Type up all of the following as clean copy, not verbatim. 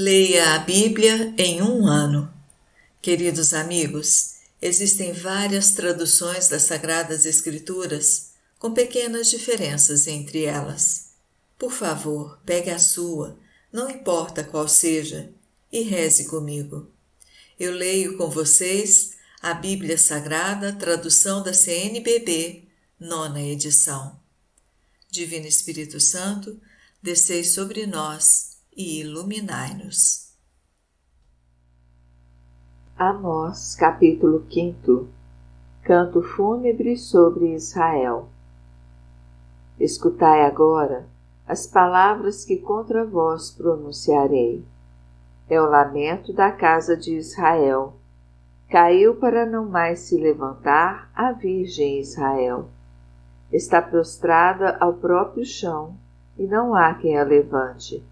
Leia a Bíblia em um ano. Queridos amigos, existem várias traduções das Sagradas Escrituras, com pequenas diferenças entre elas. Por favor, pegue a sua, não importa qual seja, e reze comigo. Eu leio com vocês a Bíblia Sagrada, tradução da CNBB, 9ª edição. Divino Espírito Santo, descei sobre nós e iluminai-nos. Amós, capítulo 5. Canto fúnebre sobre Israel. Escutai agora as palavras que contra vós pronunciarei. É o lamento da casa de Israel. Caiu para não mais se levantar a Virgem Israel. Está prostrada ao próprio chão, e não há quem a levante.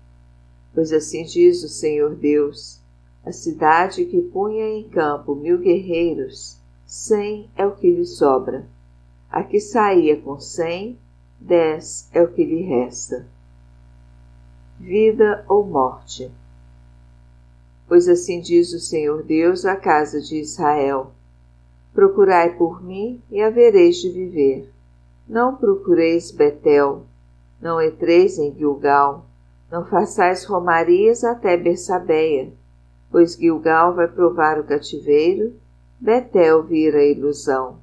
Pois assim diz o Senhor Deus, a cidade que punha em campo 1000 guerreiros, 100 é o que lhe sobra. A que saía com 100, 10 é o que lhe resta. Vida ou morte. Pois assim diz o Senhor Deus à casa de Israel, procurai por mim e havereis de viver. Não procureis Betel, não entreis em Gilgal, não façais romarias até Bersabeia, pois Gilgal vai provar o cativeiro, Betel vira a ilusão.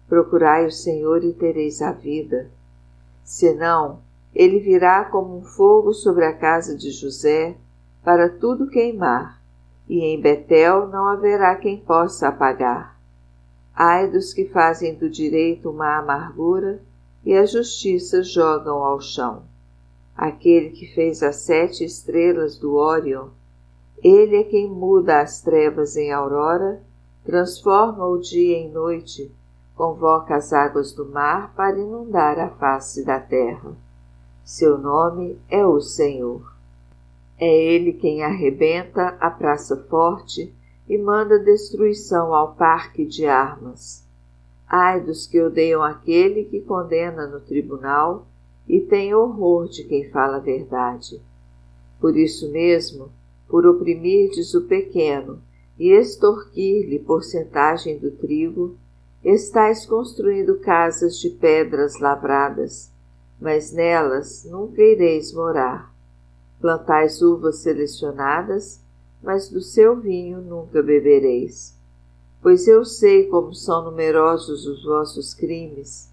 Procurai o Senhor e tereis a vida. Senão, ele virá como um fogo sobre a casa de José, para tudo queimar, e em Betel não haverá quem possa apagar. Ai dos que fazem do direito uma amargura, e a justiça jogam ao chão. Aquele que fez as 7 estrelas do Órion, ele é quem muda as trevas em aurora, transforma o dia em noite, convoca as águas do mar para inundar a face da terra. Seu nome é o Senhor. É ele quem arrebenta a praça forte e manda destruição ao parque de armas. Ai dos que odeiam aquele que condena no tribunal e tem horror de quem fala a verdade. Por isso mesmo, por oprimirdes o pequeno e extorquir-lhe porcentagem do trigo, estais construindo casas de pedras lavradas, mas nelas nunca ireis morar. Plantais uvas selecionadas, mas do seu vinho nunca bebereis. Pois eu sei como são numerosos os vossos crimes,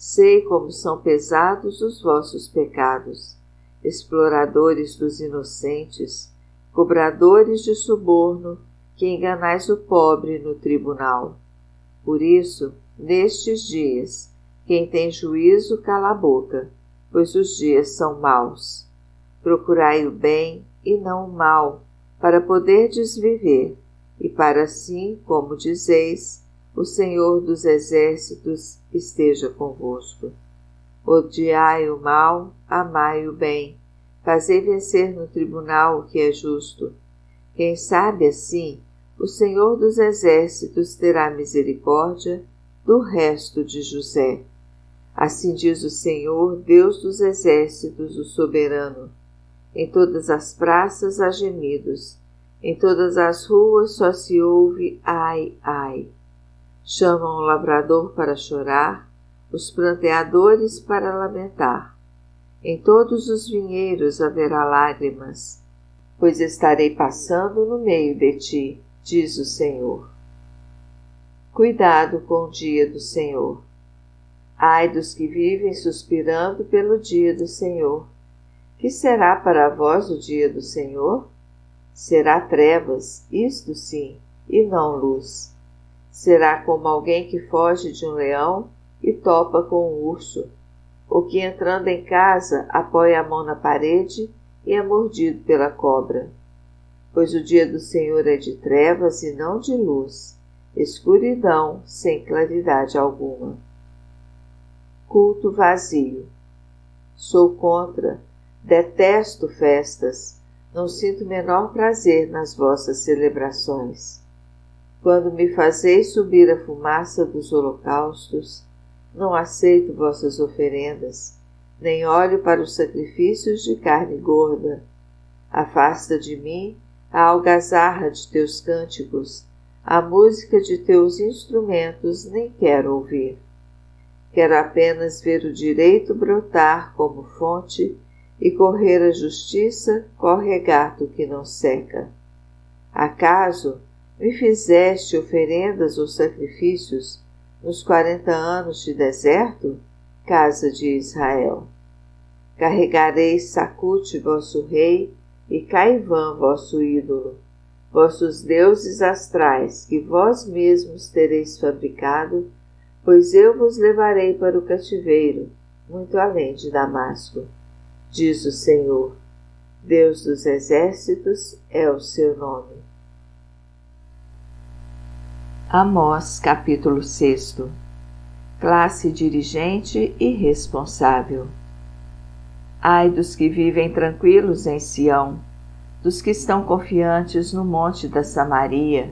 sei como são pesados os vossos pecados, exploradores dos inocentes, cobradores de suborno, que enganais o pobre no tribunal. Por isso, nestes dias, quem tem juízo cala a boca, pois os dias são maus. Procurai o bem e não o mal, para poderdes viver, e para assim, como dizeis, o Senhor dos Exércitos esteja convosco. Odiai o mal, amai o bem, fazei vencer no tribunal o que é justo. Quem sabe assim, o Senhor dos Exércitos terá misericórdia do resto de José. Assim diz o Senhor, Deus dos Exércitos, o soberano. Em todas as praças há gemidos, em todas as ruas só se ouve ai, ai. Chamam o lavrador para chorar, os pranteadores para lamentar. Em todos os vinheiros haverá lágrimas, pois estarei passando no meio de ti, diz o Senhor. Cuidado com o dia do Senhor. Ai dos que vivem suspirando pelo dia do Senhor. Que será para vós o dia do Senhor? Será trevas, isto sim, e não luz. Será como alguém que foge de um leão e topa com um urso, ou que entrando em casa apoia a mão na parede e é mordido pela cobra. Pois o dia do Senhor é de trevas e não de luz, escuridão sem claridade alguma. Culto vazio. Sou contra, detesto festas, não sinto menor prazer nas vossas celebrações. Quando me fazeis subir a fumaça dos holocaustos, não aceito vossas oferendas, nem olho para os sacrifícios de carne gorda. Afasta de mim a algazarra de teus cânticos, a música de teus instrumentos nem quero ouvir. Quero apenas ver o direito brotar como fonte e correr a justiça qual regato que não seca. Acaso me fizeste oferendas ou sacrifícios nos 40 anos de deserto, casa de Israel? Carregareis Sacute, vosso rei, e Caivã, vosso ídolo, vossos deuses astrais, que vós mesmos tereis fabricado, pois eu vos levarei para o cativeiro, muito além de Damasco. Diz o Senhor, Deus dos exércitos é o seu nome. Amós, capítulo 6. Classe dirigente e responsável. Ai dos que vivem tranquilos em Sião, dos que estão confiantes no monte da Samaria,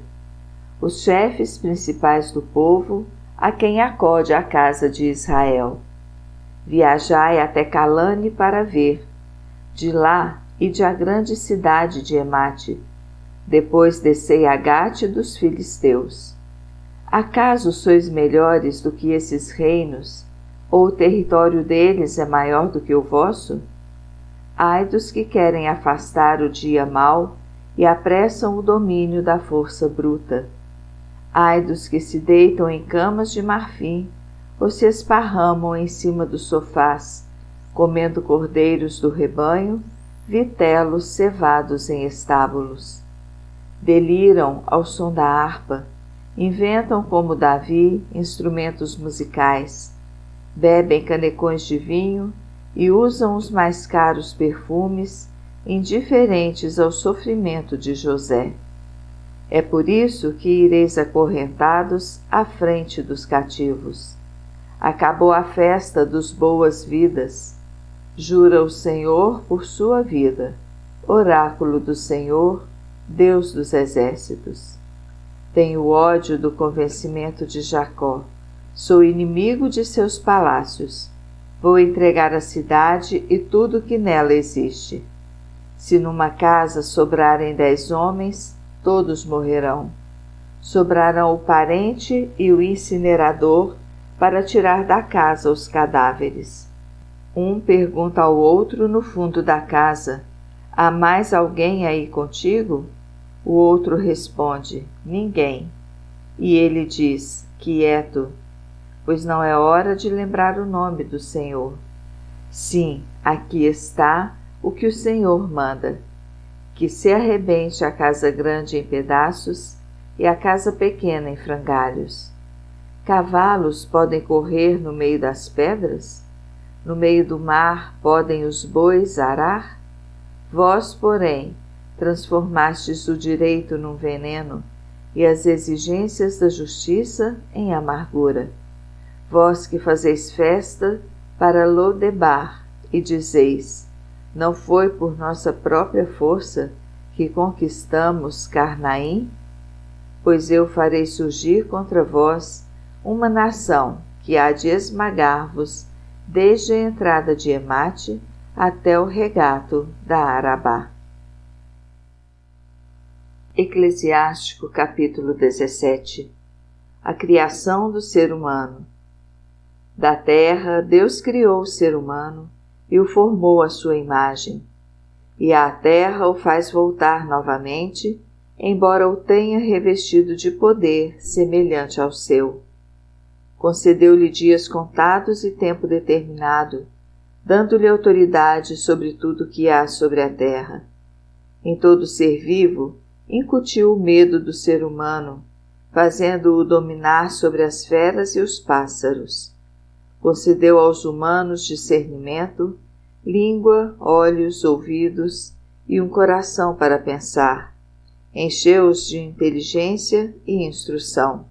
os chefes principais do povo, a quem acode a casa de Israel. Viajai até Calane para ver, de lá ide à grande cidade de Emate, depois descei a Gate dos filisteus. Acaso sois melhores do que esses reinos, ou o território deles é maior do que o vosso? Ai dos que querem afastar o dia mau e apressam o domínio da força bruta. Ai dos que se deitam em camas de marfim ou se esparramam em cima dos sofás, comendo cordeiros do rebanho, vitelos cevados em estábulos. Deliram ao som da harpa, inventam como Davi instrumentos musicais, bebem canecões de vinho e usam os mais caros perfumes, indiferentes ao sofrimento de José. É por isso que ireis acorrentados à frente dos cativos. Acabou a festa dos boas-vidas. Jura o Senhor por sua vida, oráculo do Senhor, Deus dos exércitos. Tenho ódio do convencimento de Jacó. Sou inimigo de seus palácios. Vou entregar a cidade e tudo que nela existe. Se numa casa sobrarem 10 homens, todos morrerão. Sobrarão o parente e o incinerador para tirar da casa os cadáveres. Um pergunta ao outro no fundo da casa: há mais alguém aí contigo? O outro responde: ninguém. E ele diz: quieto, pois não é hora de lembrar o nome do Senhor. Sim, aqui está o que o Senhor manda: que se arrebente a casa grande em pedaços e a casa pequena em frangalhos. Cavalos podem correr no meio das pedras? No meio do mar podem os bois arar? Vós, porém, transformastes o direito num veneno e as exigências da justiça em amargura. Vós que fazeis festa para Lodebar e dizeis: não foi por nossa própria força que conquistamos Carnaim? Pois eu farei surgir contra vós uma nação que há de esmagar-vos desde a entrada de Emate até o regato da Arabá. Eclesiástico, capítulo 17. A criação do ser humano. Da terra, Deus criou o ser humano e o formou à sua imagem, e à terra o faz voltar novamente, embora o tenha revestido de poder semelhante ao seu. Concedeu-lhe dias contados e tempo determinado, dando-lhe autoridade sobre tudo que há sobre a terra. Em todo ser vivo, incutiu o medo do ser humano, fazendo-o dominar sobre as feras e os pássaros. Concedeu aos humanos discernimento, língua, olhos, ouvidos e um coração para pensar. Encheu-os de inteligência e instrução.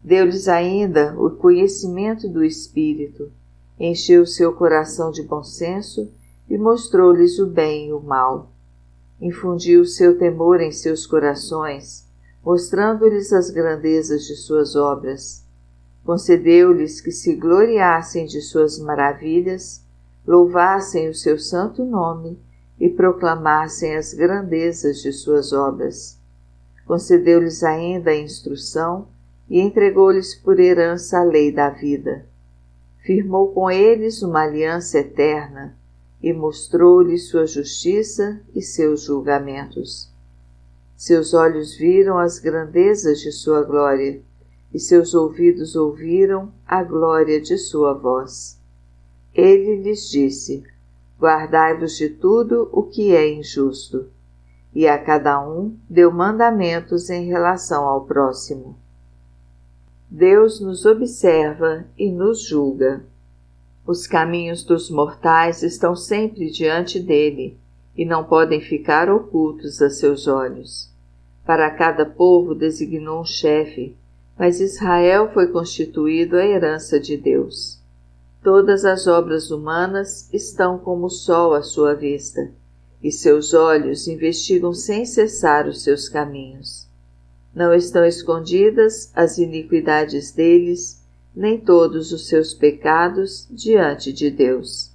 Deu-lhes ainda o conhecimento do Espírito, encheu seu coração de bom senso e mostrou-lhes o bem e o mal. Infundiu seu temor em seus corações, mostrando-lhes as grandezas de suas obras. Concedeu-lhes que se gloriassem de suas maravilhas, louvassem o seu santo nome e proclamassem as grandezas de suas obras. Concedeu-lhes ainda a instrução e entregou-lhes por herança a lei da vida. Firmou com eles uma aliança eterna e mostrou-lhes sua justiça e seus julgamentos. Seus olhos viram as grandezas de sua glória, e seus ouvidos ouviram a glória de sua voz. Ele lhes disse: guardai-vos de tudo o que é injusto, e a cada um deu mandamentos em relação ao próximo. Deus nos observa e nos julga. Os caminhos dos mortais estão sempre diante dele e não podem ficar ocultos a seus olhos. Para cada povo designou um chefe, mas Israel foi constituído a herança de Deus. Todas as obras humanas estão como o sol à sua vista, e seus olhos investigam sem cessar os seus caminhos. Não estão escondidas as iniquidades deles, nem todos os seus pecados diante de Deus.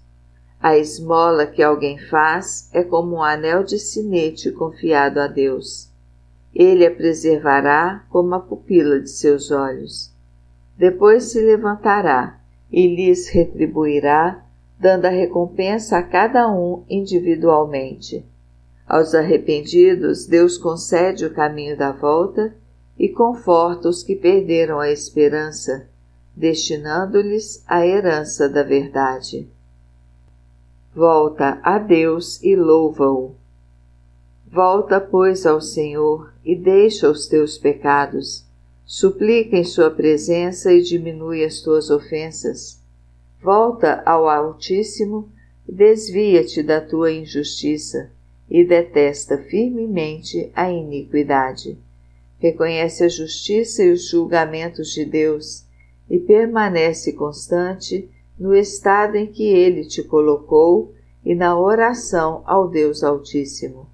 A esmola que alguém faz é como um anel de sinete confiado a Deus. Ele a preservará como a pupila de seus olhos. Depois se levantará e lhes retribuirá, dando a recompensa a cada um individualmente. Aos arrependidos, Deus concede o caminho da volta e conforta os que perderam a esperança, destinando-lhes a herança da verdade. Volta a Deus e louva-o. Volta, pois, ao Senhor e deixa os teus pecados. Suplica em sua presença e diminui as tuas ofensas. Volta ao Altíssimo e desvia-te da tua injustiça e detesta firmemente a iniquidade. Reconhece a justiça e os julgamentos de Deus e permanece constante no estado em que Ele te colocou e na oração ao Deus Altíssimo.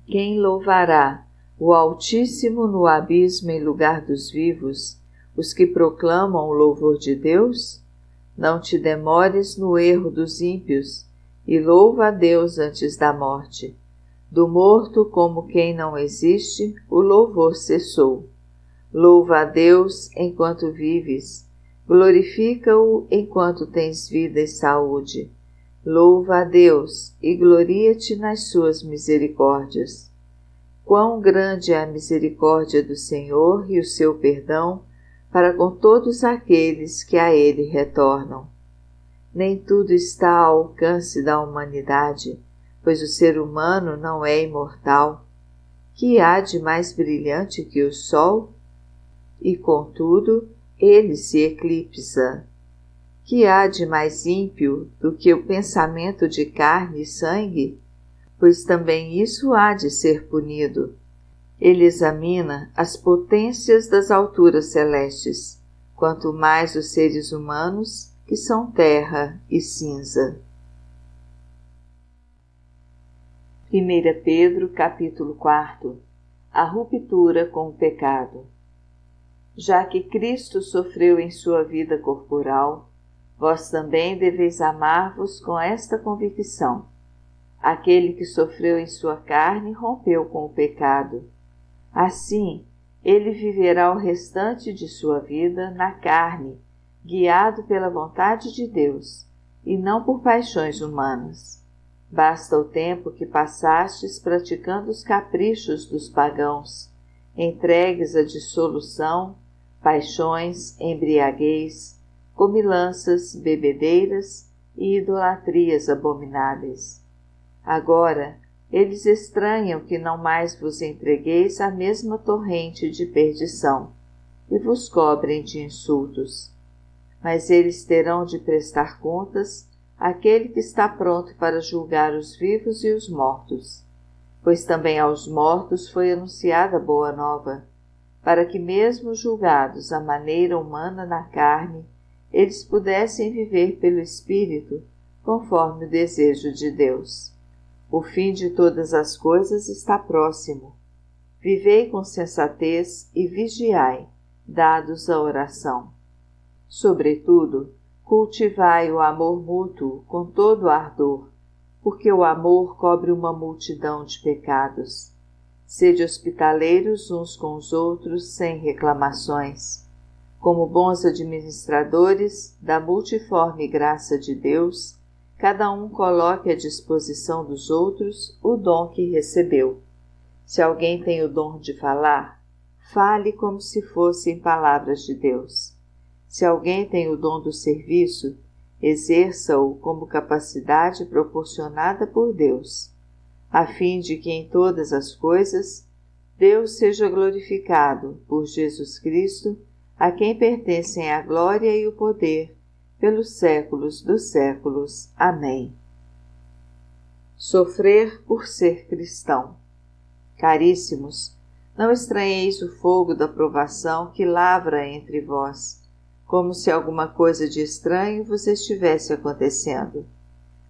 Quem louvará o Altíssimo no abismo em lugar dos vivos, os que proclamam o louvor de Deus? Não te demores no erro dos ímpios, e louva a Deus antes da morte. Do morto, como quem não existe, o louvor cessou. Louva a Deus enquanto vives, glorifica-o enquanto tens vida e saúde. Louva a Deus e gloria-te nas suas misericórdias. Quão grande é a misericórdia do Senhor e o seu perdão para com todos aqueles que a Ele retornam. Nem tudo está ao alcance da humanidade, pois o ser humano não é imortal. Que há de mais brilhante que o sol? E, contudo, ele se eclipsa. Que há de mais ímpio do que o pensamento de carne e sangue? Pois também isso há de ser punido. Ele examina as potências das alturas celestes, quanto mais os seres humanos, que são terra e cinza. 1 Pedro, capítulo 4. A ruptura com o pecado. Já que Cristo sofreu em sua vida corporal, vós também deveis amar-vos com esta convicção. Aquele que sofreu em sua carne rompeu com o pecado. Assim, ele viverá o restante de sua vida na carne, guiado pela vontade de Deus, e não por paixões humanas. Basta o tempo que passastes praticando os caprichos dos pagãos, entregues à dissolução, paixões, embriaguez, comilanças, bebedeiras e idolatrias abomináveis. Agora, eles estranham que não mais vos entregueis à mesma torrente de perdição, e vos cobrem de insultos. Mas eles terão de prestar contas àquele que está pronto para julgar os vivos e os mortos. Pois também aos mortos foi anunciada a boa nova, para que mesmo julgados à maneira humana na carne, eles pudessem viver pelo Espírito, conforme o desejo de Deus. O fim de todas as coisas está próximo. Vivei com sensatez e vigiai, dados à oração. Sobretudo, cultivai o amor mútuo com todo ardor, porque o amor cobre uma multidão de pecados. Sede hospitaleiros uns com os outros sem reclamações. Como bons administradores da multiforme graça de Deus, cada um coloque à disposição dos outros o dom que recebeu. Se alguém tem o dom de falar, fale como se fossem palavras de Deus. Se alguém tem o dom do serviço, exerça-o como capacidade proporcionada por Deus, a fim de que em todas as coisas Deus seja glorificado por Jesus Cristo, a quem pertencem a glória e o poder, pelos séculos dos séculos. Amém. Sofrer por ser cristão. Caríssimos, não estranheis o fogo da provação que lavra entre vós, como se alguma coisa de estranho vos estivesse acontecendo.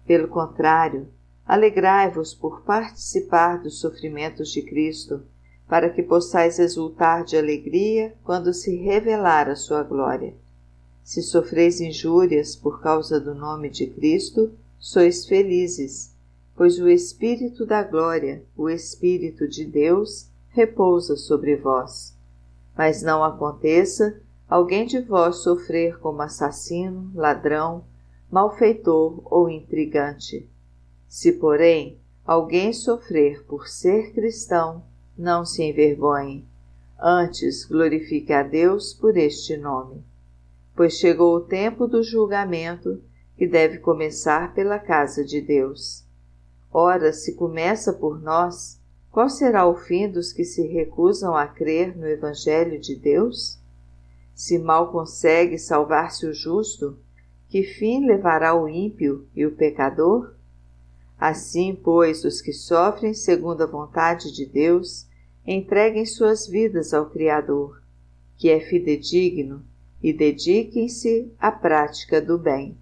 Pelo contrário, alegrai-vos por participar dos sofrimentos de Cristo, para que possais exultar de alegria quando se revelar a sua glória. Se sofreis injúrias por causa do nome de Cristo, sois felizes, pois o Espírito da glória, o Espírito de Deus, repousa sobre vós. Mas não aconteça alguém de vós sofrer como assassino, ladrão, malfeitor ou intrigante. Se, porém, alguém sofrer por ser cristão, não se envergonhe, antes glorifique a Deus por este nome. Pois chegou o tempo do julgamento, que deve começar pela casa de Deus. Ora, se começa por nós, qual será o fim dos que se recusam a crer no Evangelho de Deus? Se mal consegue salvar-se o justo, que fim levará o ímpio e o pecador? Assim, pois, os que sofrem segundo a vontade de Deus, entreguem suas vidas ao Criador, que é fidedigno, e dediquem-se à prática do bem.